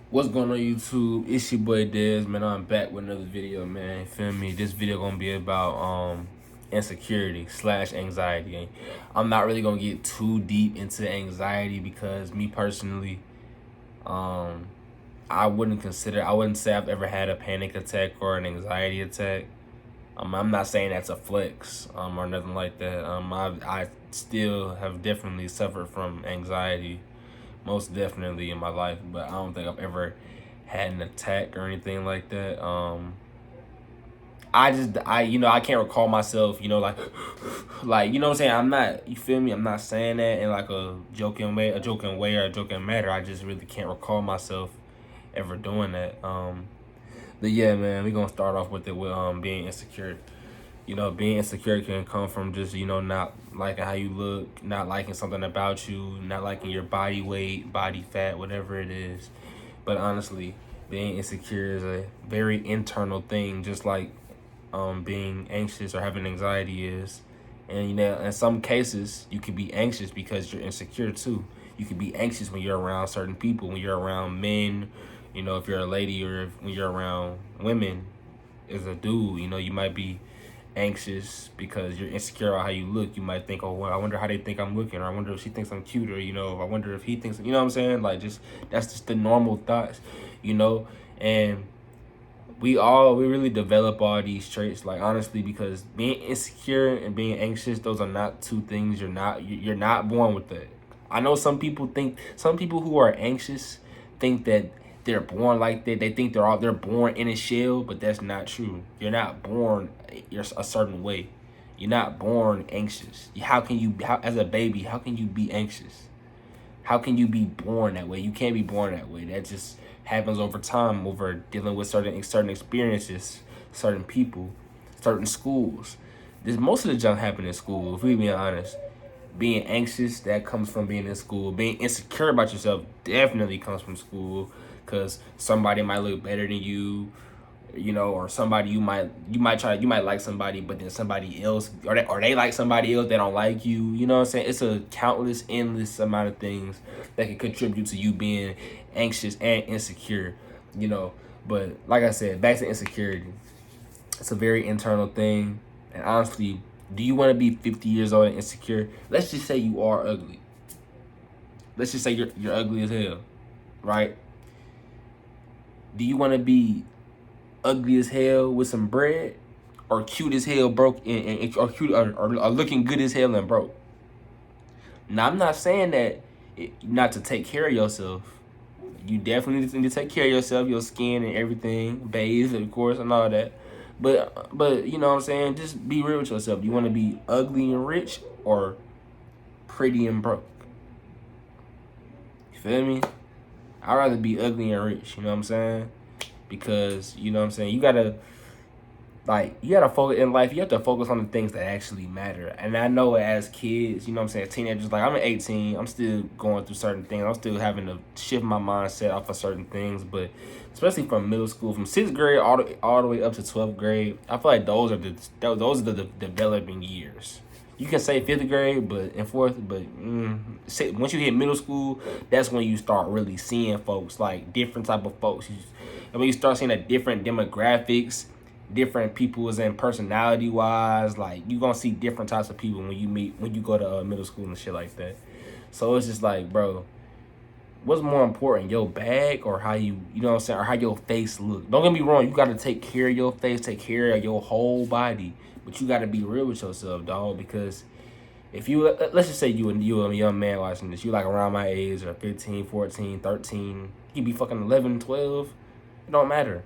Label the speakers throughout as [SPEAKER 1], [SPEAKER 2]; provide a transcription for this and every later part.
[SPEAKER 1] What's going on YouTube? It's your boy Dez, man. I'm back with another video, man. Feel me? This video gonna be about insecurity slash anxiety. I'm not really gonna get too deep into anxiety because me personally, I wouldn't say I've ever had a panic attack or an anxiety attack. I'm not saying that's a flex or nothing like that. I still have definitely suffered from anxiety, most definitely in my life, but I don't think I've ever had an attack or anything like that. I can't recall myself, like, you know what I'm saying? I'm not, you feel me? I'm not saying that in like a joking way or a joking matter. I just really can't recall myself ever doing that. But yeah, man, we gonna start off with it with being insecure. Being insecure can come from just, not liking how you look, not liking something about you, not liking your body weight, body fat, whatever it is. But honestly, being insecure is a very internal thing, just like being anxious or having anxiety is. And in some cases, you could be anxious because you're insecure too. You could be anxious when you're around certain people, when you're around men, if you're a lady, or when you're around women as a dude, you might be anxious because you're insecure about how you look. You might think, oh, well, I wonder how they think I'm looking, or I wonder if she thinks I'm cute, or I wonder if he thinks, you know what I'm saying? Like, just that's just the normal thoughts, and we really develop all these traits, like, honestly, because being insecure and being anxious, those are not two things. You're not born with that. I know some people who are anxious think that they're born like that. They think they're born in a shell, but that's not true. You're not born a certain way. You're not born anxious. As a baby, how can you be anxious? How can you be born that way? You can't be born that way. That just happens over time, over dealing with certain experiences, certain people, certain schools. Most of the junk happen in school, if we be honest. Being anxious, that comes from being in school. Being insecure about yourself definitely comes from school, because somebody might look better than you, or somebody you might like somebody, but then somebody else, or they like somebody else, they don't like you. You know what I'm saying? It's a endless amount of things that can contribute to you being anxious and insecure. But like I said, back to insecurity. It's a very internal thing, and honestly, do you want to be 50 years old and insecure? Let's just say you are ugly. Let's just say you're ugly as hell, right? Do you want to be ugly as hell with some bread, or cute as hell broke, or cute, or looking good as hell and broke? Now, I'm not saying that not to take care of yourself. You definitely need to take care of yourself, your skin and everything, bathe, of course, and all that. But you know what I'm saying? Just be real with yourself. Do you want to be ugly and rich, or pretty and broke? You feel me? I'd rather be ugly and rich, you know what I'm saying? Because, you know what I'm saying, you gotta focus in life. You have to focus on the things that actually matter. And I know as kids, you know what I'm saying, teenagers, like, I'm 18, I'm still going through certain things. I'm still having to shift my mindset off of certain things. But especially from middle school, from 6th grade all the way up to 12th grade, I feel like those are the developing years. You can say 5th grade, but in 4th, but once you hit middle school, that's when you start really seeing folks, like different type of folks. And when you start seeing the different demographics, different people as in personality wise, like, you gonna see different types of people when you go to middle school and shit like that. So it's just like, bro, what's more important, your bag, or how you know what I'm saying, or how your face look? Don't get me wrong, you gotta take care of your face, take care of your whole body, but you gotta be real with yourself, dog. Because if you, let's just say you a young man watching this, you like around my age, or 15, 14, 13, you be fucking 11, 12, it don't matter.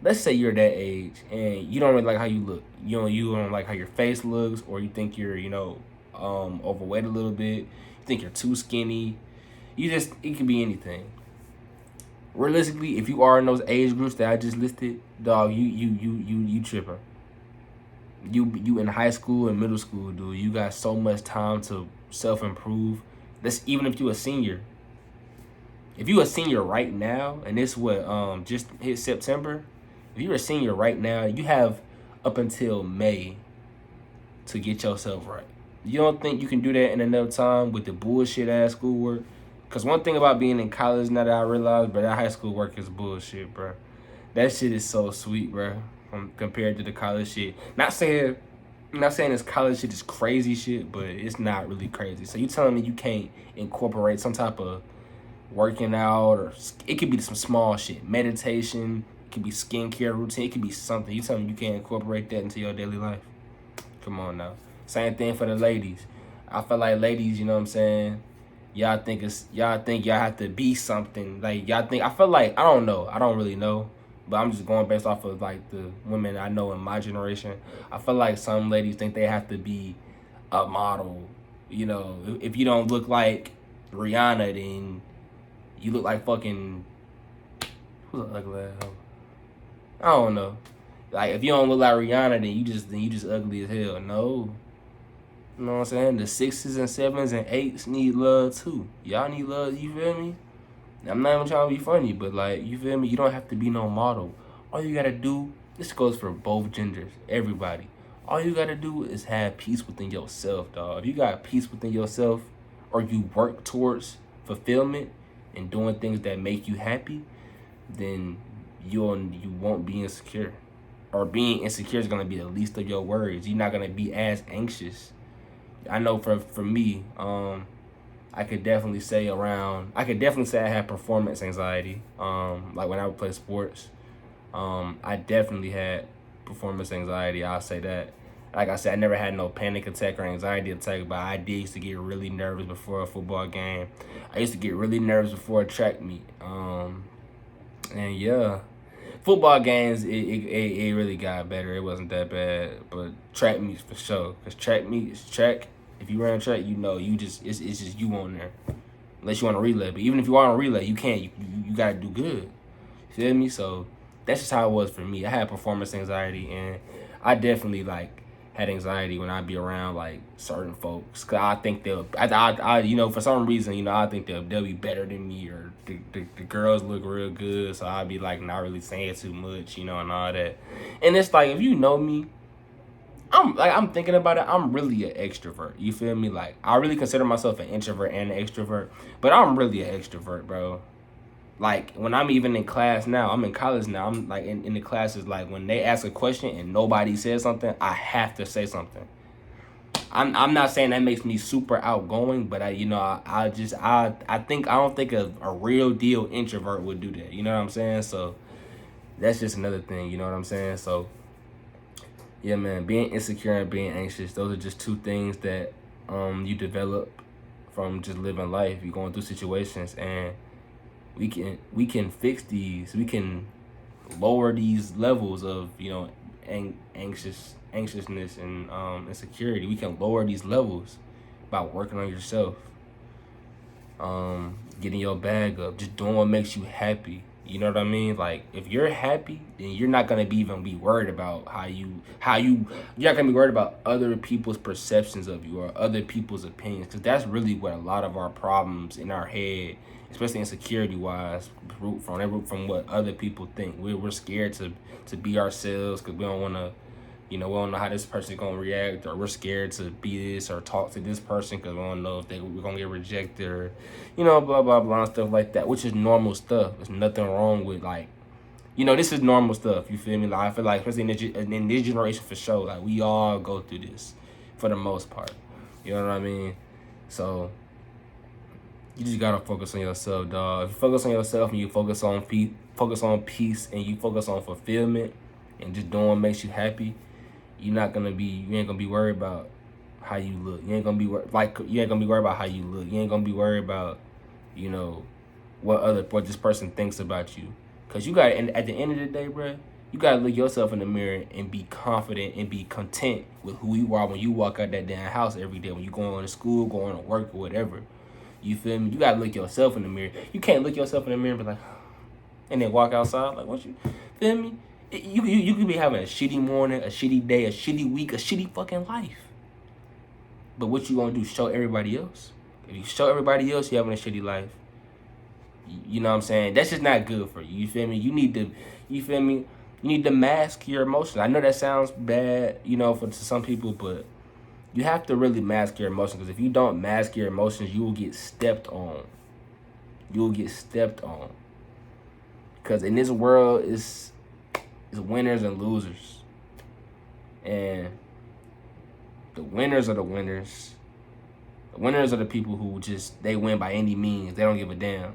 [SPEAKER 1] Let's say you're that age and you don't really like how you look. You don't like how your face looks, or you think you're, overweight a little bit. You think you're too skinny. It can be anything. Realistically, if you are in those age groups that I just listed, dog, you tripping. You in high school and middle school, dude. You got so much time to self improve. That's even if you a senior. If you a senior right now, and this what just hit September, if you're a senior right now, you have up until May to get yourself right. You don't think you can do that in another time with the bullshit ass schoolwork? Cause one thing about being in college now that I realized, bro, that high school work is bullshit, bro. That shit is so sweet, bro, compared to the college shit. Not saying this college shit is crazy shit, but it's not really crazy. So you telling me you can't incorporate some type of working out, or it could be some small shit, meditation, it could be skincare routine, it could be something. You telling me you can't incorporate that into your daily life? Come on now. Same thing for the ladies. I feel like ladies, you know what I'm saying? Y'all think y'all have to be something. Like y'all think I feel like I don't know. I don't really know. But I'm just going based off of like the women I know in my generation. I feel like some ladies think they have to be a model. You know, if you don't look like Rihanna, then you look like fucking who's the ugly ass? I don't know. Like if you don't look like Rihanna, then you just ugly as hell. No. You know what I'm saying? The 6s and 7s and 8s need love too. Y'all need love, you feel me? I'm not even trying to be funny, but like, you feel me? You don't have to be no model. All you gotta do, this goes for both genders, everybody. All you gotta do is have peace within yourself, dog. If you got peace within yourself, or you work towards fulfillment and doing things that make you happy, then you won't be insecure. Or being insecure is gonna be the least of your worries. You're not gonna be as anxious. I know for me, I could definitely say I had performance anxiety. Like when I would play sports, I definitely had performance anxiety. I'll say that. Like I said, I never had no panic attack or anxiety attack, but I did used to get really nervous before a football game. I used to get really nervous before a track meet. And yeah, football games it really got better. It wasn't that bad, but track meets for sure. Cause track. If you run track, you know it's just you on there. Unless you want to relay, but even if you want to relay, you can't. You gotta do good. Feel me? So that's just how it was for me. I had performance anxiety, and I definitely like had anxiety when I be around like certain folks. Cause I think I you know, for some reason, you know, I think they'll be better than me, or the girls look real good, so I'd be like not really saying too much, you know, and all that. And it's like, if you know me, I'm thinking about it, I'm really an extrovert. You feel me? Like, I really consider myself an introvert and an extrovert, but I'm really an extrovert, bro. Like, when I'm even in class now, I'm in college now, I'm like in the classes, like when they ask a question and nobody says something, I have to say something. I'm not saying that makes me super outgoing, but I don't think a real deal introvert would do that. You know what I'm saying? So that's just another thing, you know what I'm saying? So yeah, man, being insecure and being anxious, those are just two things that you develop from just living life. You're going through situations, and we can fix these. We can lower these levels of, you know, anxiousness and insecurity. We can lower these levels by working on yourself, getting your bag up, just doing what makes you happy. You know what I mean? Like, if you're happy, then you're not gonna even be worried about you're not gonna be worried about other people's perceptions of you or other people's opinions, because that's really what a lot of our problems in our head, especially insecurity wise, root from what other people think. We're scared to be ourselves because we don't want to. You know, we don't know how this person's going to react, or we're scared to be this or talk to this person because we don't know if we're going to get rejected, or, you know, blah, blah, blah, and stuff like that, which is normal stuff. There's nothing wrong with, like, you know, this is normal stuff, you feel me? Like, I feel like, especially in this generation for sure, like, we all go through this for the most part. You know what I mean? So, you just got to focus on yourself, dog. If you focus on yourself and you focus on peace and you focus on fulfillment and just doing what makes you happy, you ain't gonna be worried about how you look. You ain't gonna be worried about how you look. You ain't gonna be worried about, you know, what this person thinks about you. Cause you got, and at the end of the day, bro, you gotta look yourself in the mirror and be confident and be content with who you are when you walk out that damn house every day. When you going to school, going to work, or whatever. You feel me? You gotta look yourself in the mirror. You can't look yourself in the mirror and be like, and then walk outside like, what you feel me? You could be having a shitty morning, a shitty day, a shitty week, a shitty fucking life. But what you gonna do? Show everybody else? If you show everybody else you're having a shitty life, you know what I'm saying? That's just not good for you. You feel me? You need to mask your emotions. I know that sounds bad, you know, to some people, but you have to really mask your emotions, because if you don't mask your emotions, you will get stepped on. you'll get stepped on. Because in this world, it's winners and losers. And the winners are the winners. The winners are the people who just, they win by any means. They don't give a damn.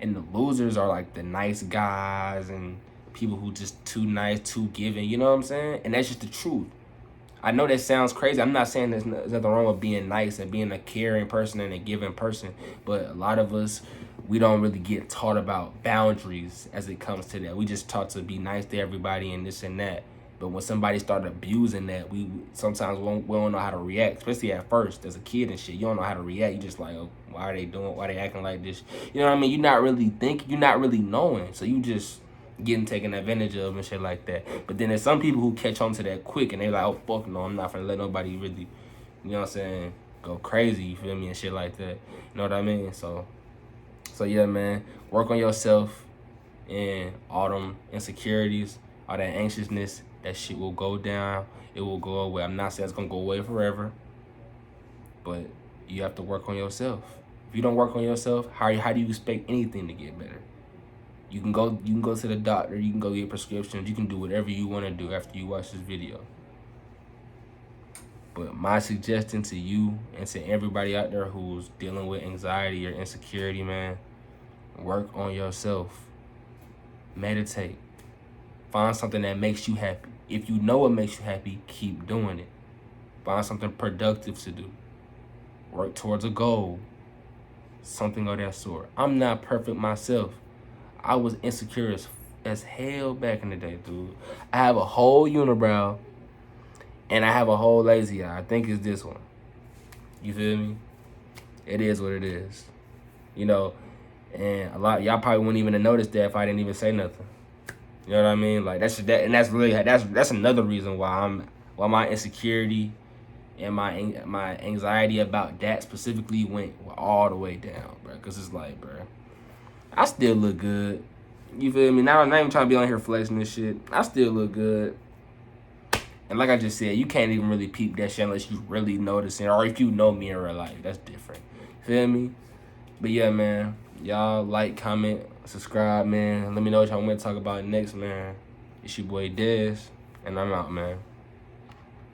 [SPEAKER 1] And the losers are like the nice guys and people who just too nice, too giving. You know what I'm saying? And that's just the truth. I know that sounds crazy. I'm not saying there's nothing wrong with being nice and being a caring person and a giving person. But a lot of us, we don't really get taught about boundaries as it comes to that. We just taught to be nice to everybody and this and that. But when somebody started abusing that, we sometimes we don't know how to react, especially at first as a kid and shit. You don't know how to react. You just like, oh, why are they doing? Why are they acting like this? You know what I mean? You're not really thinking. You're not really knowing. So you just getting taken advantage of and shit like that. But then there's some people who catch on to that quick and they like, oh, fuck no, I'm not gonna let nobody really, you know what I'm saying, go crazy, you feel me, and shit like that. You know what I mean? So yeah, man, work on yourself and all them insecurities, all that anxiousness. That shit will go down. It will go away. I'm not saying it's gonna go away forever, but you have to work on yourself. If you don't work on yourself, how do you expect anything to get better? You can go to the doctor, you can go get prescriptions, you can do whatever you want to do after you watch this video. But my suggestion to you and to everybody out there who's dealing with anxiety or insecurity, man, work on yourself. Meditate. Find something that makes you happy. If you know what makes you happy, keep doing it. Find something productive to do. Work towards a goal. Something of that sort. I'm not perfect myself. I was insecure as hell back in the day, dude. I have a whole unibrow and I have a whole lazy eye. I think it's this one. You feel me? It is what it is. You know, and a lot of y'all probably wouldn't even have noticed that if I didn't even say nothing. You know what I mean? Like that's another reason why my insecurity and my anxiety about that specifically went all the way down, bro. Cause it's like, bro, I still look good. You feel me? Now I'm not even trying to be on here flexing this shit. I still look good. And like I just said, you can't even really peep that shit unless you really notice it, or if you know me in real life. That's different. Feel me? But yeah, man. Y'all like, comment, subscribe, man. Let me know what y'all want to talk about next, man. It's your boy Dez, and I'm out, man.